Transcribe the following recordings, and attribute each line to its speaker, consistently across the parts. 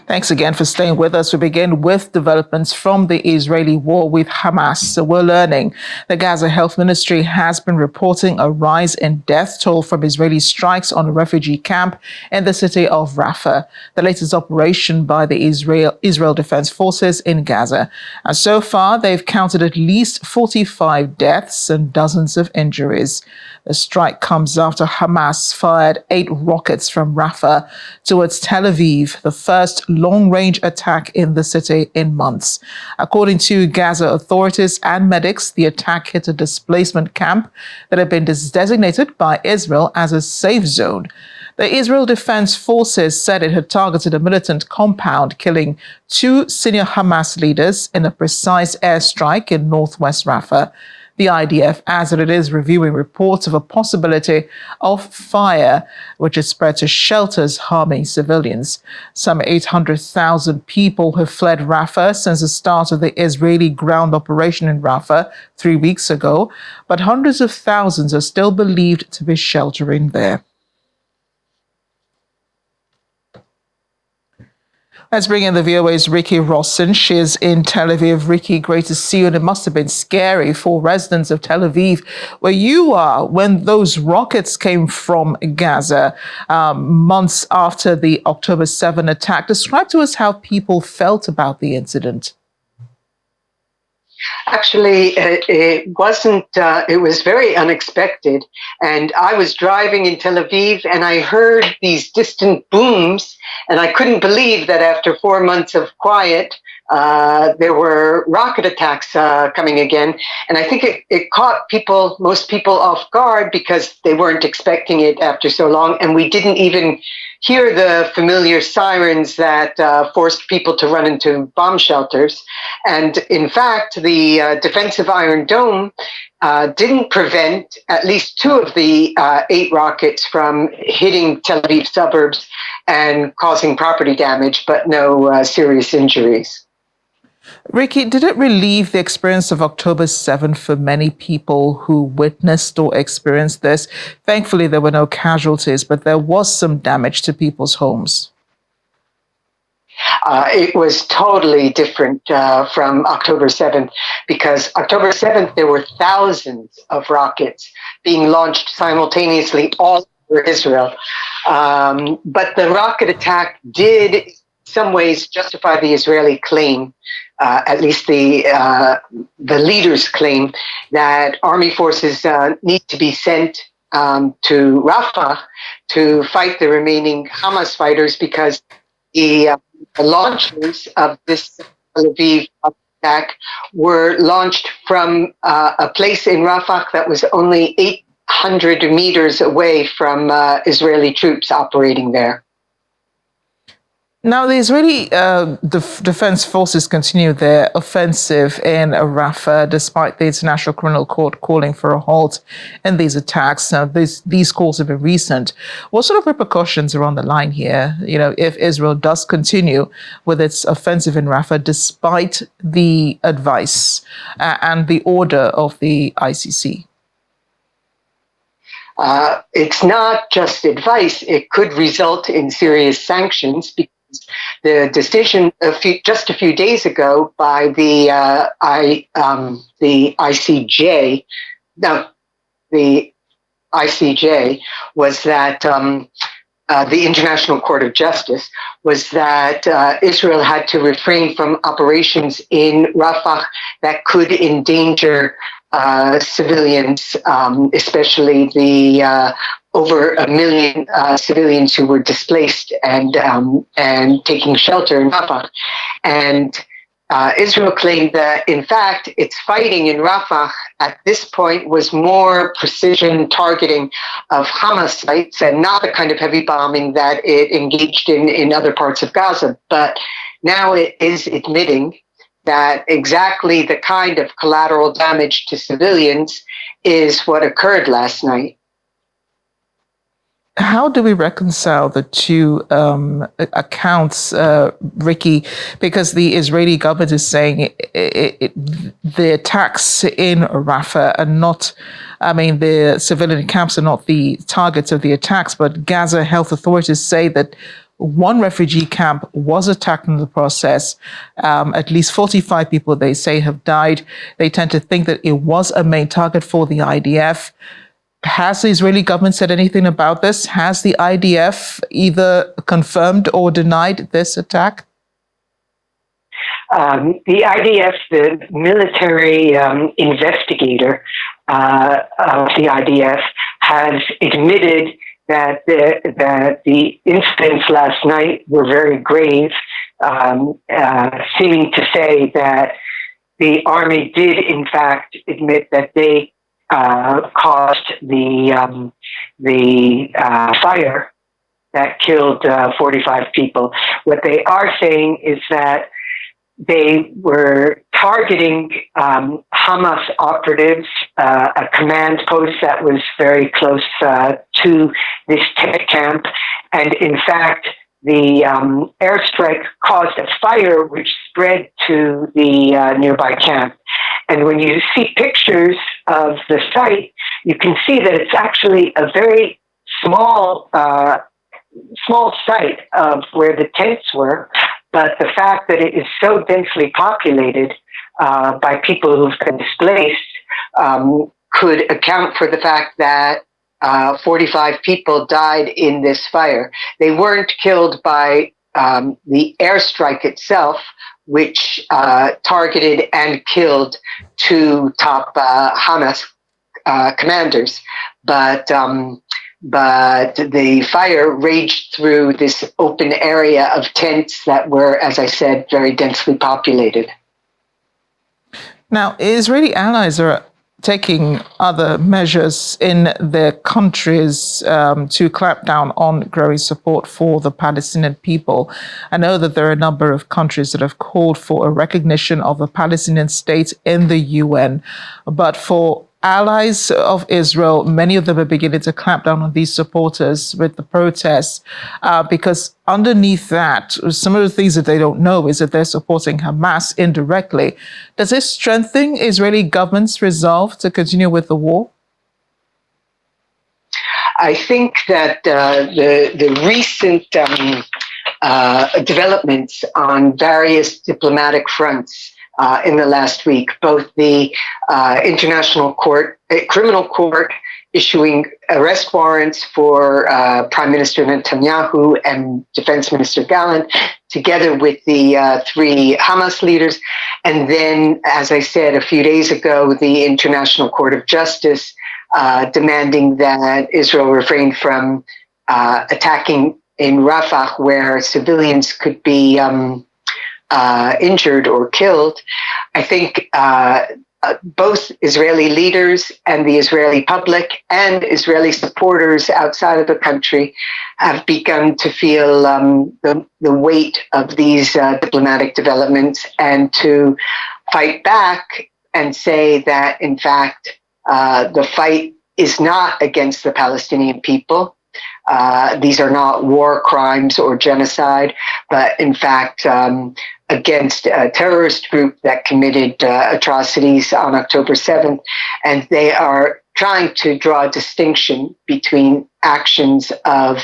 Speaker 1: Thanks again for staying with us. We begin with developments from the Israeli war with Hamas. So we're learning the Gaza Health Ministry has been reporting a rise in death toll from Israeli strikes on a refugee camp in the city of Rafah, the latest operation by the Israel Defense Forces in Gaza. And so far, they've counted at least 45 deaths and dozens of injuries. The strike comes after Hamas fired 8 rockets from Rafah towards Tel Aviv, the first long-range attack in the city in months. According to Gaza authorities and medics, the attack hit a displacement camp that had been designated by Israel as a safe zone. The Israel Defense Forces said it had targeted a militant compound, killing 2 senior Hamas leaders in a precise airstrike in northwest Rafah. The IDF adds that it is reviewing reports of a possibility of fire, which has spread to shelters harming civilians. Some 800,000 people have fled Rafah since the start of the Israeli ground operation in Rafah 3 weeks ago, but hundreds of thousands are still believed to be sheltering there. Let's bring in the VOA's Ricky Rosson. She's in Tel Aviv. Ricky, great to see you. And it must have been scary for residents of Tel Aviv, where you are, when those rockets came from Gaza months after the October 7 attack. Describe to us how people felt about the incident.
Speaker 2: Actually, it wasn't, it was very unexpected. And I was driving in Tel Aviv and I heard these distant booms, and I couldn't believe that after 4 months of quiet, there were rocket attacks coming again. And I think it caught most people off guard because they weren't expecting it after so long. And we didn't even hear the familiar sirens that forced people to run into bomb shelters. And in fact, the defensive Iron Dome didn't prevent at least 2 of the 8 rockets from hitting Tel Aviv suburbs and causing property damage, but no serious injuries.
Speaker 1: Ricky, did it relieve the experience of October 7 for many people who witnessed or experienced this? Thankfully, there were no casualties, but there was some damage to people's homes.
Speaker 2: It was totally different from October 7th, because October 7th, there were thousands of rockets being launched simultaneously all over Israel. But the rocket attack did, in some ways, justify the Israeli claim, at least the leaders' claim, that army forces need to be sent to Rafah to fight the remaining Hamas fighters, because the launches of this Tel Aviv attack were launched from a place in Rafah that was only 800 meters away from Israeli troops operating there.
Speaker 1: Now, the Israeli Defense Forces continue their offensive in Rafah, despite the International Criminal Court calling for a halt in these attacks. Now, these calls have been recent. What sort of repercussions are on the line here, if Israel does continue with its offensive in Rafah, despite the advice and the order of the ICC?
Speaker 2: It's not just advice. It could result in serious sanctions, because the decision just a few days ago by the ICJ, the ICJ was that the International Court of Justice was that Israel had to refrain from operations in Rafah that could endanger civilians, especially the over 1 million civilians who were displaced and taking shelter in Rafah. And Israel claimed that, in fact, its fighting in Rafah at this point was more precision targeting of Hamas sites and not the kind of heavy bombing that it engaged in other parts of Gaza. But now it is admitting that exactly the kind of collateral damage to civilians is what occurred last night.
Speaker 1: How do we reconcile the two accounts, Ricky? Because the Israeli government is saying the attacks in Rafah are not, the civilian camps are not the targets of the attacks, but Gaza health authorities say that one refugee camp was attacked in the process. At least 45 people, they say, have died. They tend to think that it was a main target for the IDF. Has the Israeli government said anything about this? Has the IDF either confirmed or denied this attack?
Speaker 2: The IDF, the military investigator of the IDF, has admitted that the incidents last night were very grave, seeming to say that the army did, in fact, admit that they caused the fire that killed 45 people. What they are saying is that they were targeting Hamas operatives, a command post that was very close to this camp. And in fact, the airstrike caused a fire which spread to the nearby camp. And when you see pictures of the site, you can see that it's actually a very small site of where the tents were. But the fact that it is so densely populated by people who've been displaced could account for the fact that 45 people died in this fire. They weren't killed by the airstrike itself, which targeted and killed two top Hamas commanders, but the fire raged through this open area of tents that were, as I said, very densely populated.
Speaker 1: Now, Israeli allies are taking other measures in their countries to clamp down on growing support for the Palestinian people. I know that there are a number of countries that have called for a recognition of the Palestinian state in the UN, but for allies of Israel, many of them are beginning to clamp down on these supporters with the protests, because underneath that, some of the things that they don't know is that they're supporting Hamas indirectly. Does this strengthen Israeli government's resolve to continue with the war?
Speaker 2: I think that the recent developments on various diplomatic fronts in the last week, both the International Court, Criminal Court, issuing arrest warrants for Prime Minister Netanyahu and Defense Minister Gallant, together with the three Hamas leaders. And then, as I said a few days ago, the International Court of Justice demanding that Israel refrain from attacking in Rafah, where civilians could be injured or killed. I think both Israeli leaders and the Israeli public and Israeli supporters outside of the country have begun to feel the weight of these diplomatic developments and to fight back and say that, in fact, the fight is not against the Palestinian people. These are not war crimes or genocide, but in fact, against a terrorist group that committed atrocities on October 7th. And they are trying to draw a distinction between actions of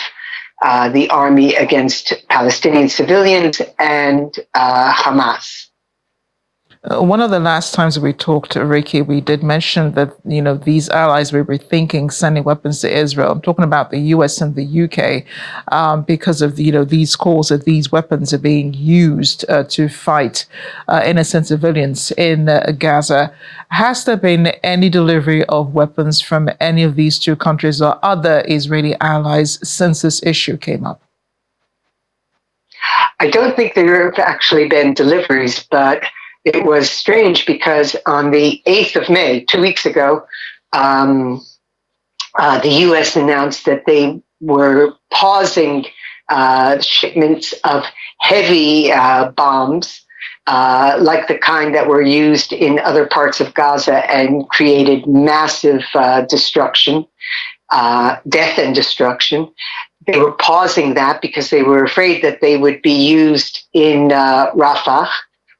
Speaker 2: the army against Palestinian civilians and Hamas.
Speaker 1: One of the last times we talked, Ricky, we did mention that, these allies were rethinking sending weapons to Israel. I'm talking about the US and the UK, because of, these calls that these weapons are being used to fight innocent civilians in Gaza. Has there been any delivery of weapons from any of these two countries or other Israeli allies since this issue came up?
Speaker 2: I don't think there have actually been deliveries, but it was strange because on the 8th of May, 2 weeks ago, the U.S. announced that they were pausing shipments of heavy bombs, like the kind that were used in other parts of Gaza and created massive destruction, death and destruction. They were pausing that because they were afraid that they would be used in Rafah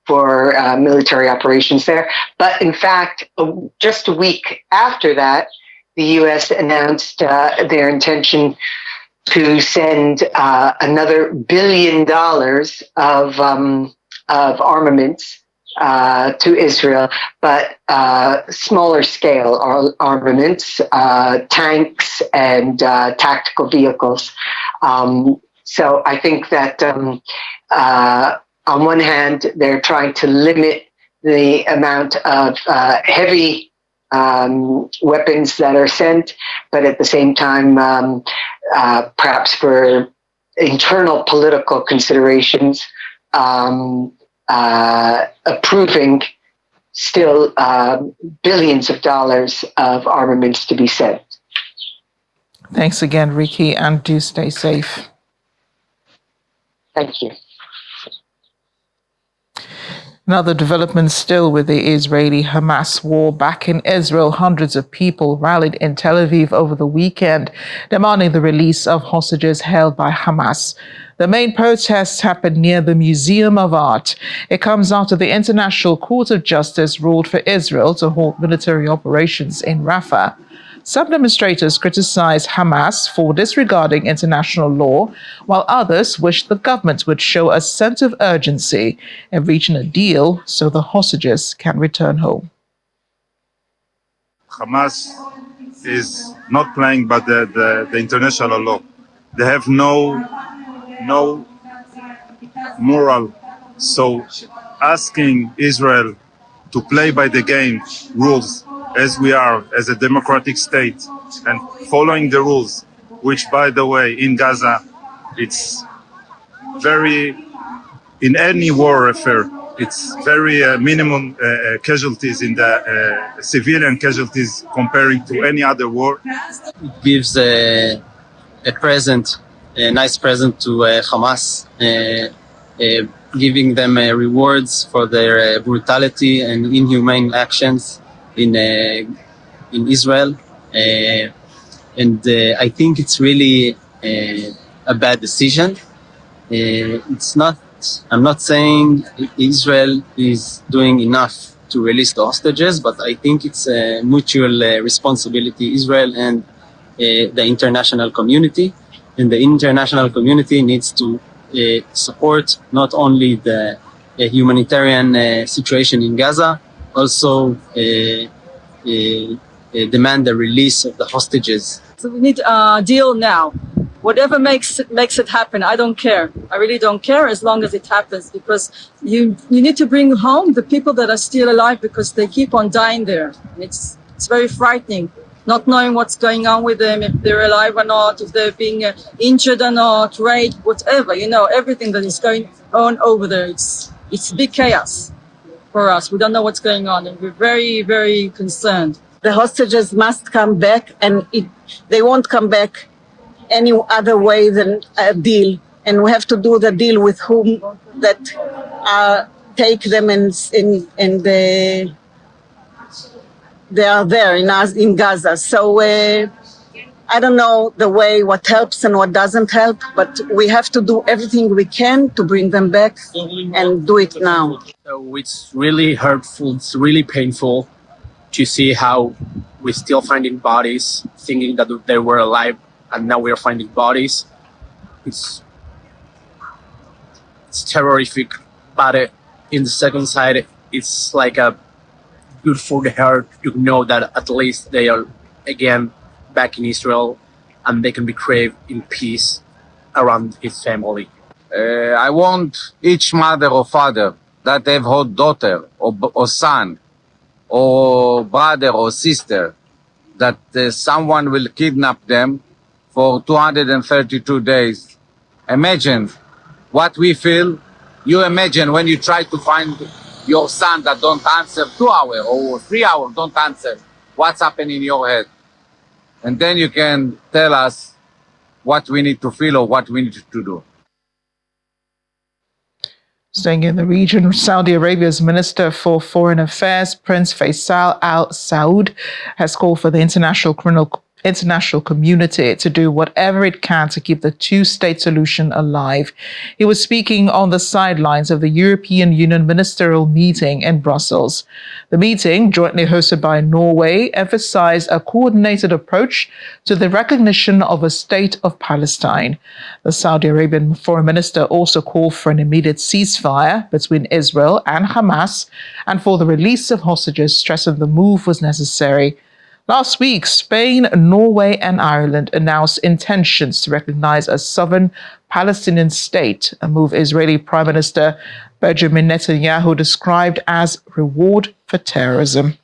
Speaker 2: for military operations there. But in fact, just a week after that, the U.S. announced their intention to send another $1 billion of armaments to Israel, but smaller scale armaments, tanks and tactical vehicles. So I think that on one hand, they're trying to limit the amount of heavy weapons that are sent, but at the same time, perhaps for internal political considerations, approving still billions of dollars of armaments to be sent.
Speaker 1: Thanks again, Ricky, and do stay safe.
Speaker 2: Thank you.
Speaker 1: Another development still with the Israeli-Hamas war back in Israel. Hundreds of people rallied in Tel Aviv over the weekend, demanding the release of hostages held by Hamas. The main protests happened near the Museum of Art. It comes after the International Court of Justice ruled for Israel to halt military operations in Rafah. Some demonstrators criticized Hamas for disregarding international law, while others wished the government would show a sense of urgency in reaching a deal so the hostages can return home.
Speaker 3: Hamas is not playing by the international law. They have no moral. So asking Israel to play by the game rules as we are, as a democratic state, and following the rules, which, by the way, in Gaza, it's very, in any war affair, it's very minimum casualties in the civilian casualties comparing to any other war.
Speaker 4: It gives a present, a nice present to Hamas, giving them rewards for their brutality and inhumane actions in Israel, and I think it's really a bad decision. It's not. I'm not saying Israel is doing enough to release the hostages, but I think it's a mutual responsibility, Israel and the international community. And the international community needs to support not only the humanitarian situation in Gaza, also demand the release of the hostages.
Speaker 5: So we need a deal now. Whatever makes it happen, I don't care. I really don't care as long as it happens, because you need to bring home the people that are still alive, because they keep on dying there. And it's very frightening, not knowing what's going on with them, if they're alive or not, if they're being injured or not, raped, whatever, everything that is going on over there. It's big chaos for us. We don't know what's going on, and we're very, very concerned.
Speaker 6: The hostages must come back, and they won't come back any other way than a deal. And we have to do the deal with whom that take them and they are there in Gaza. So I don't know what helps and what doesn't help, but we have to do everything we can to bring them back and do it now.
Speaker 4: So it's really hurtful. It's really painful to see how we're still finding bodies, thinking that they were alive, and now we're finding bodies. It's terrific, but in the second side, it's like a good for the heart to know that at least they are again back in Israel, and they can be crave in peace around his family.
Speaker 7: I want each mother or father that have had daughter or son or brother or sister, that someone will kidnap them for 232 days. Imagine what we feel. You imagine when you try to find your son that don't answer 2 hours or 3 hours, don't answer. What's happening in your head? And then you can tell us what we need to feel or what we need to do.
Speaker 1: Staying in the region, Saudi Arabia's Minister for Foreign Affairs, Prince Faisal Al Saud, has called for the International international community to do whatever it can to keep the two-state solution alive. He was speaking on the sidelines of the European Union ministerial meeting in Brussels. The meeting, jointly hosted by Norway, emphasized a coordinated approach to the recognition of a state of Palestine. The Saudi Arabian foreign minister also called for an immediate ceasefire between Israel and Hamas and for the release of hostages, stressing the move was necessary. Last week, Spain, Norway, and Ireland announced intentions to recognize a sovereign Palestinian state, a move Israeli Prime Minister Benjamin Netanyahu described as reward for terrorism.